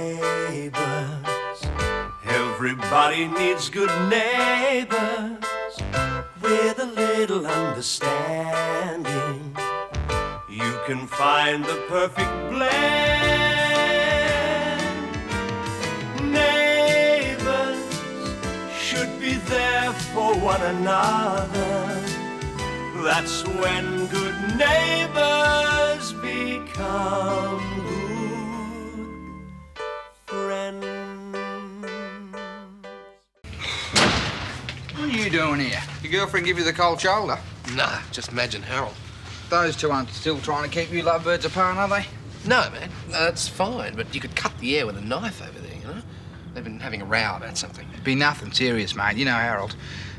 Neighbours, everybody needs good neighbours with a little understanding. You can find the perfect blend. Neighbours should be there for one another. That's when good neighbours become good friends. What are you doing here? Your girlfriend give you the cold shoulder? Nah, just Madge and Harold. Those two aren't still trying to keep you lovebirds apart, are they? No, man, that's fine, but you could cut the air with a knife over there, you know? They've been having a row about something. Be nothing serious, mate. You know Harold.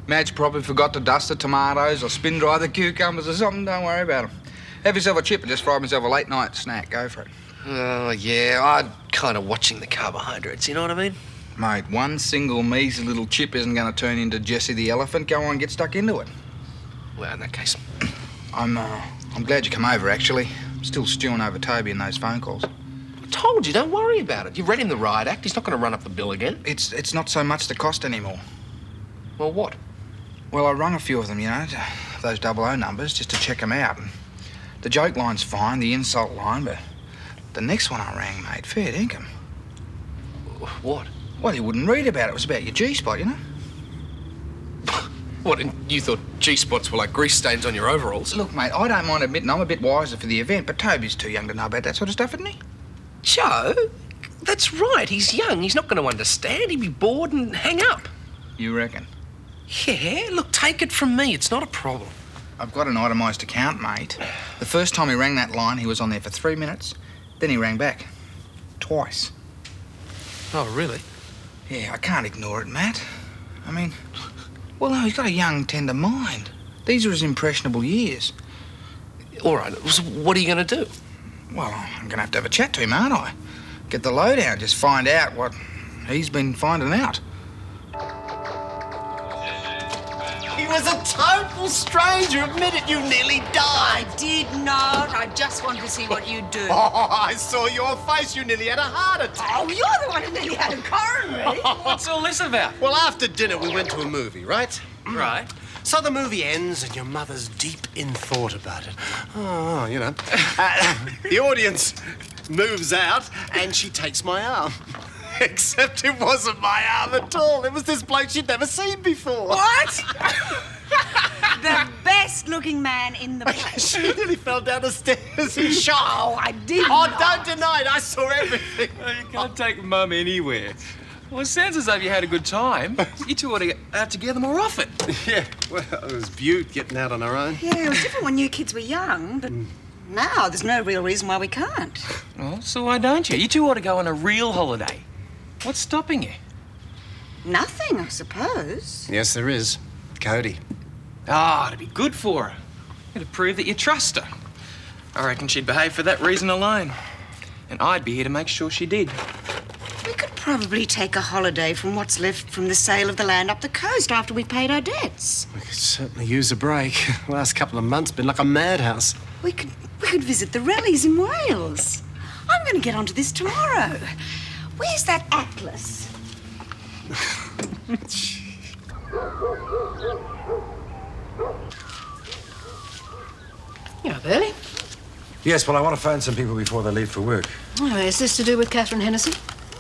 Madge probably forgot to dust the tomatoes or spin dry the cucumbers or something. Don't worry about them. Have yourself a chip and just fry myself a late night snack. Go for it. Oh, yeah, I'm kind of watching the carbohydrates, you know what I mean? Mate, one single measly little chip isn't going to turn into Jessie the elephant. Go on, get stuck into it. Well, in that case... I'm glad you come over, actually. I'm still stewing over Toby and those phone calls. I told you, don't worry about it. You've read him the riot act. He's not going to run up the bill again. It's not so much the cost anymore. Well, what? Well, I rung a few of them, you know, those 00 numbers, just to check them out. And the joke line's fine, the insult line, but the next one I rang, mate, fair dinkum. What? Well, you wouldn't read about it. It was about your G-spot, you know? What, and you thought G-spots were like grease stains on your overalls? Look, mate, I don't mind admitting I'm a bit wiser for the event, but Toby's too young to know about that sort of stuff, isn't he? Joe, that's right. He's young. He's not going to understand. He'd be bored and hang up. You reckon? Yeah, look, take it from me. It's not a problem. I've got an itemised account, mate. The first time he rang that line, he was on there for 3 minutes. Then he rang back. Twice. Oh, really? Yeah, I can't ignore it, Matt. I mean, well, no, he's got a young, tender mind. These are his impressionable years. All right, so what are you going to do? Well, I'm going to have a chat to him, aren't I? Get the lowdown, just find out what he's been finding out. He was a total stranger. Admit it, you nearly died. I did not. I just wanted to see what you'd do. Oh, I saw your face. You nearly had a heart attack. Oh, you're the one who nearly had a coronary. What's all this about? Well, after dinner, we went to a movie, right? Right. So the movie ends and your mother's deep in thought about it. Oh, you know. The audience moves out and she takes my arm. Except it wasn't my arm at all. It was this bloke she'd never seen before. What? The best-looking man in the place. She nearly fell down the stairs in shock. Oh, I did Oh, not. don't deny it. I saw everything. Well, you can't take Mum anywhere. Well, it sounds as though you had a good time. You two ought to get out together more often. Yeah, well, it was Butte getting out on her own. Yeah, it was different when you kids were young, but now there's no real reason why we can't. Well, so why don't you? You two ought to go on a real holiday. What's stopping you? Nothing, I suppose. Yes, there is. Cody. Ah, it'd be good for her. It'd prove that you trust her. I reckon she'd behave for that reason alone. And I'd be here to make sure she did. We could probably take a holiday from what's left from the sale of the land up the coast after we've paid our debts. We could certainly use a break. The last couple of months been like a madhouse. We could visit the rallies in Wales. I'm going to get onto this tomorrow. Where's that atlas? You're up early. Yes, well, I want to phone some people before they leave for work. Oh, is this to do with Catherine Hennessy?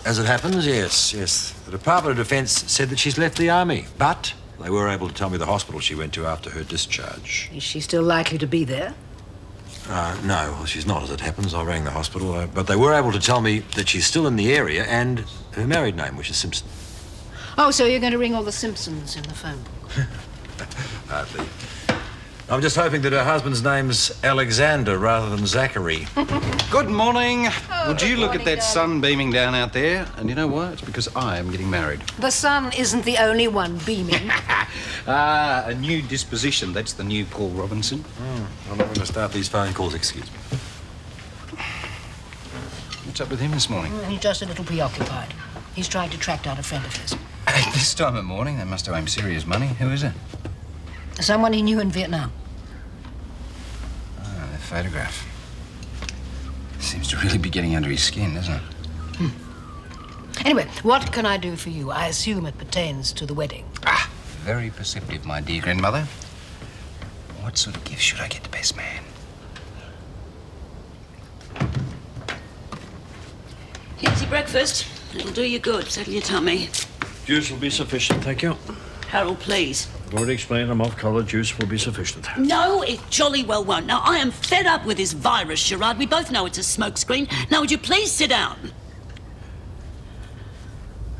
As it happens, yes. The Department of Defence said that she's left the army, but they were able to tell me the hospital she went to after her discharge. Is she still likely to be there? No, well, she's not, as it happens. I rang the hospital, but they were able to tell me that she's still in the area and her married name, which is Simpson. Oh, so you're going to ring all the Simpsons in the phone book? Hardly. I'm just hoping that her husband's name's Alexander rather than Zachary. Good morning. Would you look morning, at that darling. sun beaming down out there? And you know what? It's because I am getting married. The sun isn't the only one beaming. A new disposition. That's the new Paul Robinson. I'm not going to start these phone calls, excuse me. What's up with him this morning? He's just a little preoccupied. He's trying to track down a friend of his. At this time of morning, they must owe him serious money. Who is it? Someone he knew in Vietnam. Ah, the photograph. Seems to really be getting under his skin, doesn't it? Anyway, what can I do for you? I assume it pertains to the wedding. Ah, very perceptive, my dear grandmother. What sort of gift should I get the best man? Here's your breakfast. It'll do you good. Settle your tummy. Juice will be sufficient, thank you. Harold, please. I've already explained I'm off-colour. Juice will be sufficient. No, it jolly well won't. Now, I am fed up with this virus charade. We both know it's a smokescreen. Now, would you please sit down?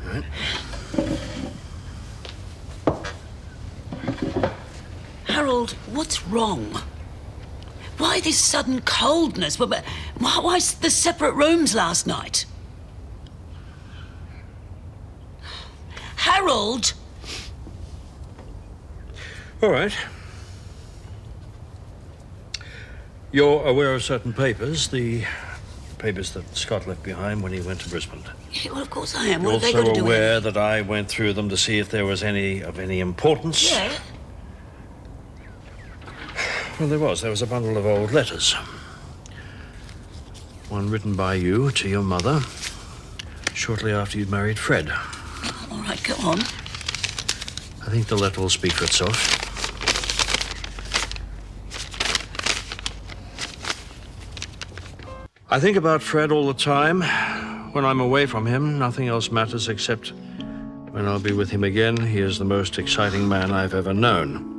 All right. Harold, what's wrong? Why this sudden coldness? Why the separate rooms last night? Harold! All right. You're aware of certain papers, the papers that Scott left behind when he went to Brisbane. Yeah, well, of course I am. You're What have they got to also do with aware it? that I went through them to see if there was any of any importance. Yeah. Well, there was. There was a bundle of old letters. One written by you to your mother shortly after you'd married Fred. All right, go on. I think the letter will speak for itself. I think about Fred all the time. When I'm away from him, nothing else matters except when I'll be with him again. He is the most exciting man I've ever known.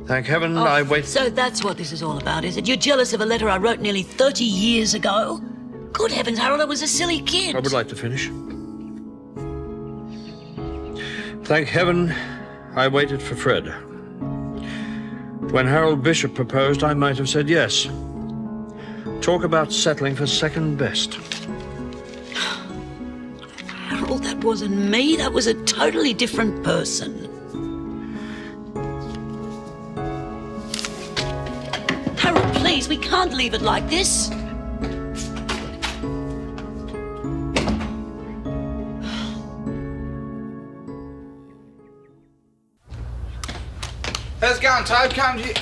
Thank heaven I wait. So that's what this is all about, is it? You're jealous of a letter I wrote nearly 30 years ago? Good heavens, Harold, I was a silly kid. I would like to finish. Thank heaven I waited for Fred. When Harold Bishop proposed, I might have said yes. Talk about settling for second best. Harold, that wasn't me. That was a totally different person. Harold, please, we can't leave it like this. How's it going, Todd? Come to you.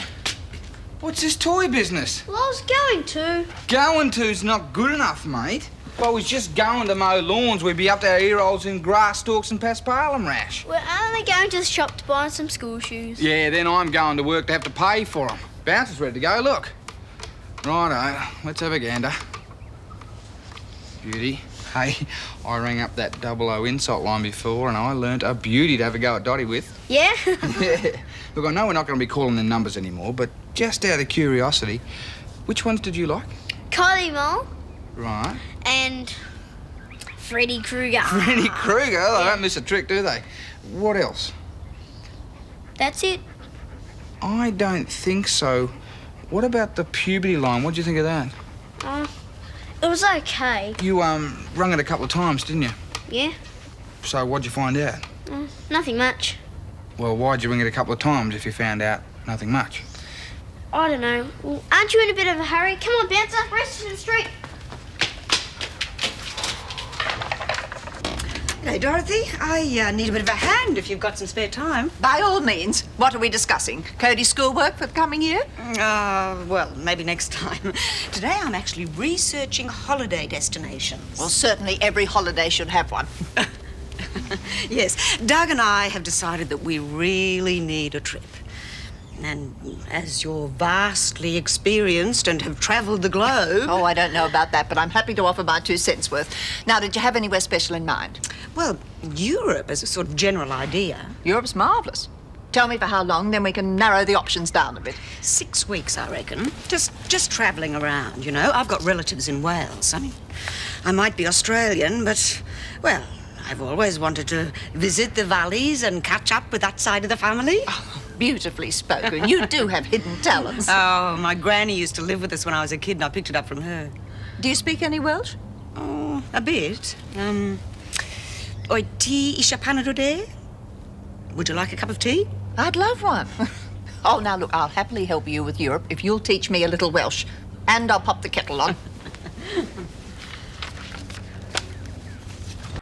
What's this toy business? Well, I was going to. Going to's not good enough, mate. If I was just going to mow lawns, we'd be up to our ear holes in grass stalks and paspalum rash. We're only going to the shop to buy some school shoes. Yeah, then I'm going to work to have to pay for them. Bouncer's ready to go, look. Righto, let's have a gander. Beauty. Hey, I rang up that 00 insult line before and I learnt a beauty to have a go at Dotty with. Yeah? Yeah. Look, I know we're not going to be calling in numbers anymore, but just out of curiosity, which ones did you like? Kylie Mole Right. and Freddy Krueger. Freddy Krueger? They don't miss a trick, do they? What else? That's it. I don't think so. What about the puberty line? What do you think of that? It was okay. You, rung it a couple of times, didn't you? Yeah? So what'd you find out? Nothing much. Well, why'd you ring it a couple of times if you found out nothing much? I don't know. Well, aren't you in a bit of a hurry? Come on, bouncer. Rest in the street. Hey, Dorothy, I need a bit of a hand if you've got some spare time. By all means. What are we discussing? Cody's schoolwork for the coming year? Well, maybe next time. Today I'm actually researching holiday destinations. Well, certainly every holiday should have one. Yes, Doug and I have decided that we really need a trip. And as you're vastly experienced and have travelled the globe... Oh, I don't know about that, but I'm happy to offer my 2 cents worth. Now, did you have anywhere special in mind? Well, Europe as a sort of general idea. Europe's marvellous. Tell me for how long, then we can narrow the options down a bit. 6 weeks, I reckon. Just travelling around, you know. I've got relatives in Wales. I mean, I might be Australian, but, well, I've always wanted to visit the valleys and catch up with that side of the family. Oh, beautifully spoken. You do have hidden talents. Oh, my granny used to live with us when I was a kid and I picked it up from her. Do you speak any Welsh? Oh, a bit. Oed ti isio paned o de? Would you like a cup of tea? I'd love one. Oh, now look, I'll happily help you with Europe if you'll teach me a little Welsh. And I'll pop the kettle on.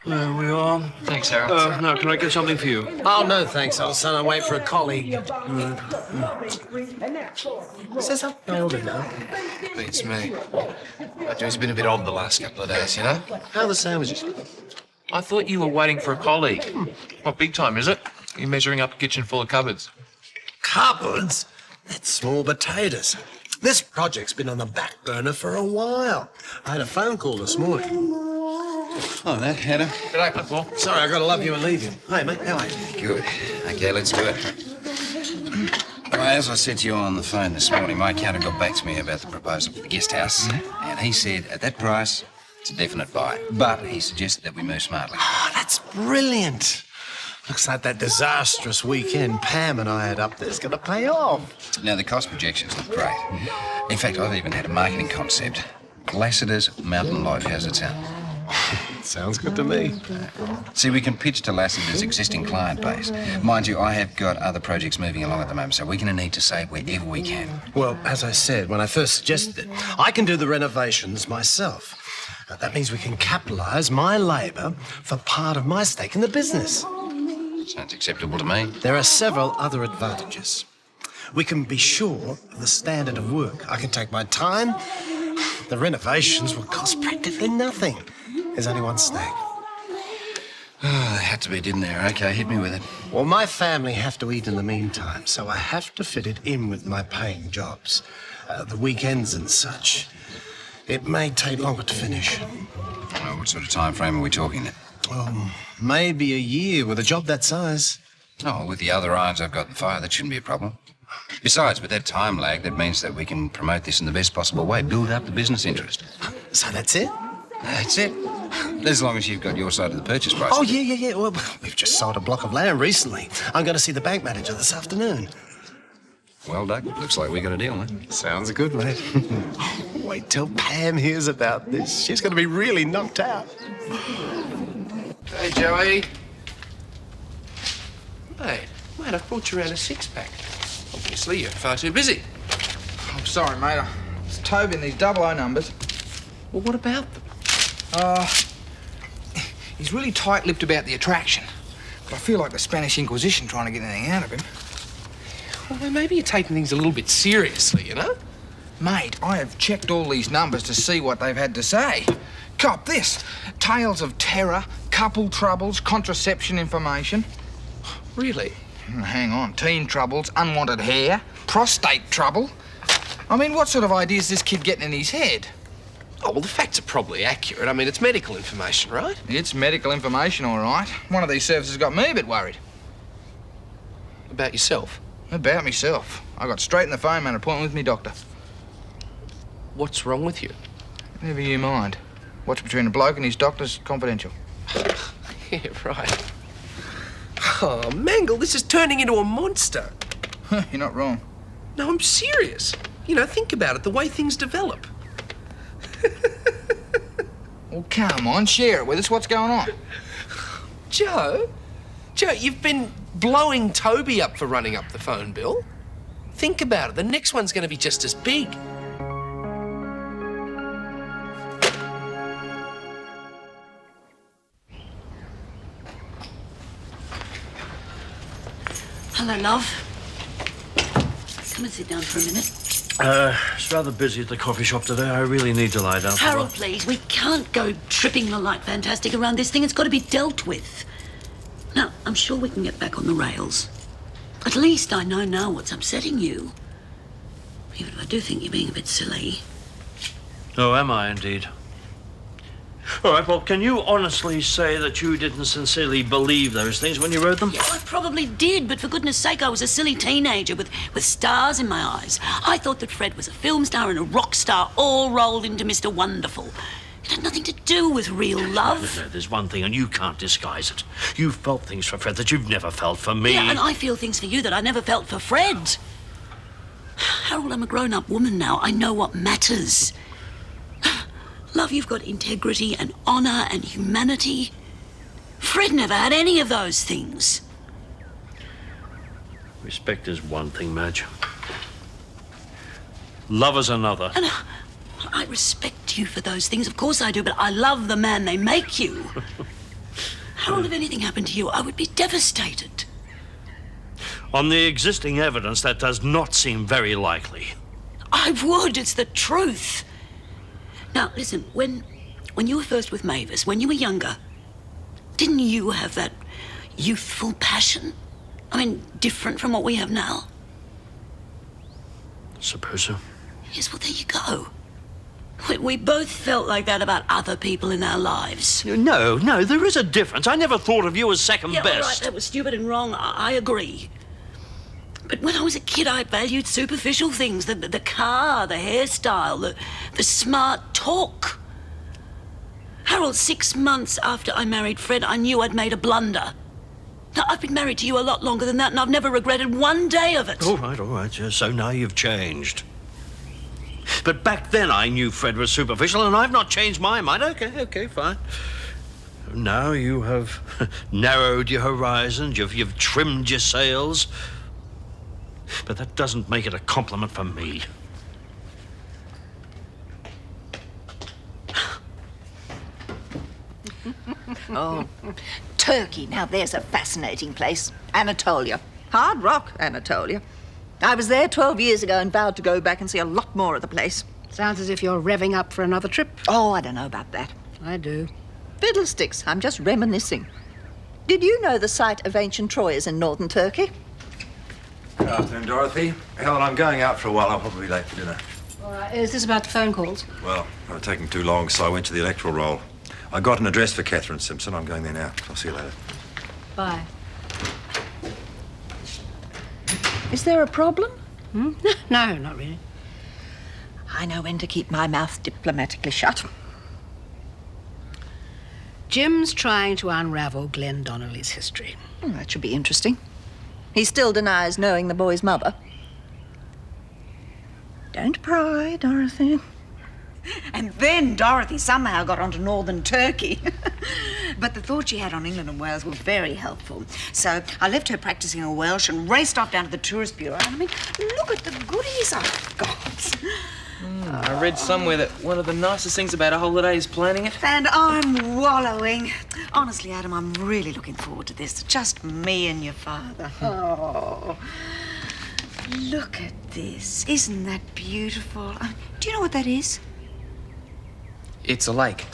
There we are. Thanks, Harold. Now, can I get something for you? Oh, no, thanks, old son. I'll wait for a colleague. Says I nailed it now. Beats me. It's been a bit odd the last couple of days, you know? How are the sandwiches? I thought you were waiting for a colleague. What big time is it? You're measuring up a kitchen full of cupboards. Cupboards? That's small potatoes. This project's been on the back burner for a while. I had a phone call this morning. Oh, that, Haddy. G'day, Paul. Sorry, I got to love you and leave you. Hey, mate, how are you? Good. Okay, let's do it. Well, as I said to you on the phone this morning, my accountant got back to me about the proposal for the guest house. And he said, at that price, it's a definite buy. But he suggested that we move smartly. Oh, that's brilliant. Looks like that disastrous weekend Pam and I had up there's going to pay off. Now, the cost projections look great. In fact, I've even had a marketing concept. Lassiter's Mountain Life. How's it sound? Sounds good to me. See, we can pitch to Lassiter's existing client base. Mind you, I have got other projects moving along at the moment, so we're going to need to save wherever we can. Well, as I said when I first suggested it, I can do the renovations myself. That means we can capitalise my labour for part of my stake in the business. Sounds acceptable to me. There are several other advantages. We can be sure of the standard of work. I can take my time. The renovations will cost practically nothing. There's only one stake. Oh, they had to be, didn't they? Okay, hit me with it. Well, my family have to eat in the meantime, so I have to fit it in with my paying jobs. The weekends and such. It may take longer to finish. Well, what sort of time frame are we talking then? Maybe a year with a job that size. Oh, with the other irons I've got in the fire, that shouldn't be a problem. Besides, with that time lag, that means that we can promote this in the best possible way, build up the business interest. So that's it? That's it. As long as you've got your side of the purchase price. Oh, yeah. Well, we've just sold a block of land recently. I'm going to see the bank manager this afternoon. Well, Doug, looks like we got a deal, mate. Sounds good, mate. Wait till Pam hears about this. She's going to be really knocked out. Hey, Joey. Mate, I've brought you around a six-pack. Obviously, you're far too busy. I'm sorry, mate. It's Toby and these 00 numbers. Well, what about them? He's really tight-lipped about the attraction. But I feel like the Spanish Inquisition trying to get anything out of him. Well, maybe you're taking things a little bit seriously, you know? Mate, I have checked all these numbers to see what they've had to say. Cop this. Tales of terror, couple troubles, contraception information. Really? Hang on. Teen troubles, unwanted hair, prostate trouble. I mean, what sort of idea is this kid getting in his head? Oh, well, the facts are probably accurate. I mean, it's medical information, right? It's medical information, all right. One of these services got me a bit worried. About yourself? About myself. I got straight in the phone, man, appointment with me doctor. What's wrong with you? Never you mind. What's between a bloke and his doctor's confidential. Yeah, right. Oh, Mangel, this is turning into a monster. You're not wrong. No, I'm serious. You know, think about it, the way things develop. Well, come on, share it with us. What's going on? Joe, you've been blowing Toby up for running up the phone bill. Think about it, the next one's going to be just as big. Hello, love. Come and sit down for a minute. It's rather busy at the coffee shop today. I really need to lie down for a Harold, while. please, we can't go tripping the light fantastic around this thing. It's got to be dealt with. Now, I'm sure we can get back on the rails. At least I know now what's upsetting you. Even if I do think you're being a bit silly. Oh, am I indeed? All right, well, can you honestly say that you didn't sincerely believe those things when you wrote them? Yeah, I probably did, but for goodness sake, I was a silly teenager with stars in my eyes. I thought that Fred was a film star and a rock star all rolled into Mr. Wonderful. It had nothing to do with real love. No, there's one thing, and you can't disguise it. You felt things for Fred that you've never felt for me. Yeah, and I feel things for you that I never felt for Fred. Harold, I'm a grown-up woman now. I know what matters. Love, you've got integrity and honour and humanity. Fred never had any of those things. Respect is one thing, Madge. Love is another. And I respect you for those things, of course I do, but I love the man they make you. Harold, if anything happened to you, I would be devastated. On the existing evidence, that does not seem very likely. I would, it's the truth. Now, listen, when you were first with Mavis, when you were younger, Didn't you have that youthful passion? I mean, different from what we have now. Suppose so. Yes, well, there you go. We both felt like that about other people in our lives. No, there is a difference. I never thought of you as second Yeah, best. all right, that was stupid and wrong. I agree. But when I was a kid, I valued superficial things. The car, the hairstyle, the smart talk. Harold, 6 months after I married Fred, I knew I'd made a blunder. Now, I've been married to you a lot longer than that, and I've never regretted one day of it. All right. Yeah, so now you've changed. But back then I knew Fred was superficial, and I've not changed my mind. Okay, fine. Now you have narrowed your horizons, you've trimmed your sails. But that doesn't make it a compliment for me. Oh, Turkey. Now, there's a fascinating place. Anatolia. Hard rock, Anatolia. I was there 12 years ago and vowed to go back and see a lot more of the place. Sounds as if you're revving up for another trip. Oh, I don't know about that. I do. Fiddlesticks. I'm just reminiscing. Did you know the site of ancient Troy is in northern Turkey? Good afternoon, Dorothy. Helen, I'm going out for a while. I'll probably be late for dinner. All right, is this about the phone calls? Well, they were taking too long, so I went to the electoral roll. I got an address for Catherine Simpson. I'm going there now. I'll see you later. Bye. Is there a problem? No, not really. I know when to keep my mouth diplomatically shut. Jim's trying to unravel Glen Donnelly's history. That should be interesting. He still denies knowing the boy's mother. Don't pry, Dorothy. And then Dorothy somehow got onto northern Turkey. But the thoughts she had on England and Wales were very helpful. So I left her practicing her Welsh and raced off down to the tourist bureau. And I mean, look at the goodies I've got. I read somewhere that one of the nicest things about a holiday is planning it. And I'm wallowing. Honestly, Adam, I'm really looking forward to this. Just me and your father. Oh, look at this. Isn't that beautiful? Do you know what that is? It's a lake.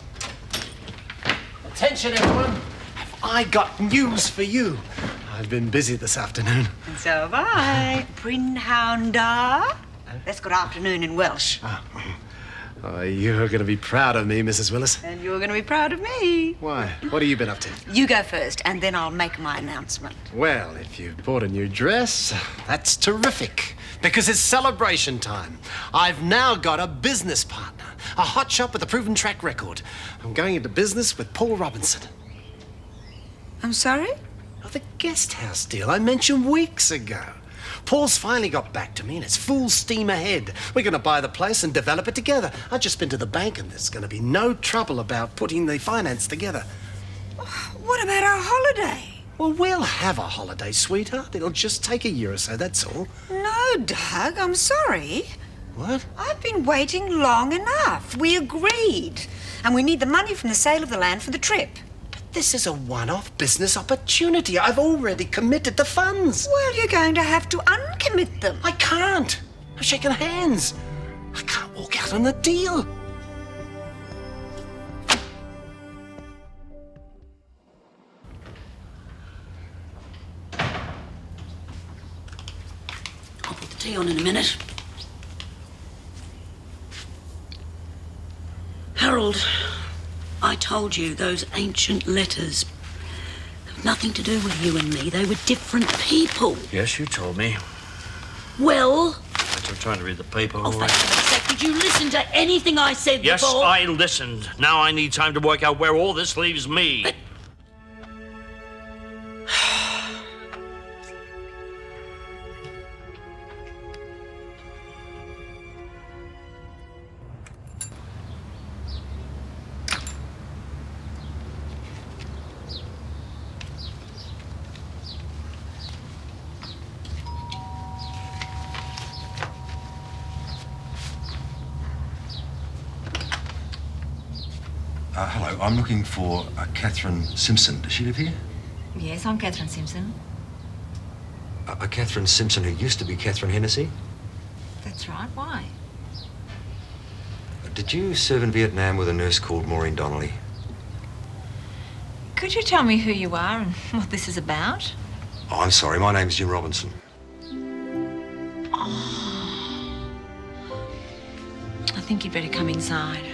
Attention, everyone. Have I got news for you? I've been busy this afternoon. And so have I. Brynhoundar. That's good afternoon in Welsh. Oh, you're going to be proud of me, Mrs. Willis. And you're going to be proud of me. Why? What have you been up to? You go first, and then I'll make my announcement. Well, if you've bought a new dress, that's terrific. Because it's celebration time. I've now got a business partner. A hotshot with a proven track record. I'm going into business with Paul Robinson. I'm sorry? Oh, the guest house deal I mentioned weeks ago. Paul's finally got back to me and it's full steam ahead. We're going to buy the place and develop it together. I've just been to the bank and there's going to be no trouble about putting the finance together. What about our holiday? Well, we'll have a holiday, sweetheart. It'll just take a year or so, that's all. No, Doug, I'm sorry. What? I've been waiting long enough. We agreed. And we need the money from the sale of the land for the trip. This is a one-off business opportunity. I've already committed the funds. Well, you're going to have to uncommit them. I can't. I've shaken hands. I can't walk out on the deal. I'll put the tea on in a minute. Harold, I told you those ancient letters have nothing to do with you and me. They were different people. Yes, you told me. Well... I'm trying to read the paper. Oh, for heaven's sake, did you listen to anything I said Yes, before? I listened. Now I need time to work out where all this leaves me. But... Hello, I'm looking for Catherine Simpson. Does she live here? Yes, I'm Catherine Simpson. Catherine Simpson, who used to be Catherine Hennessy? That's right. Why? Did you serve in Vietnam with a nurse called Maureen Donnelly? Could you tell me who you are and what this is about? Oh, I'm sorry. My name's Jim Robinson. I think you'd better come inside.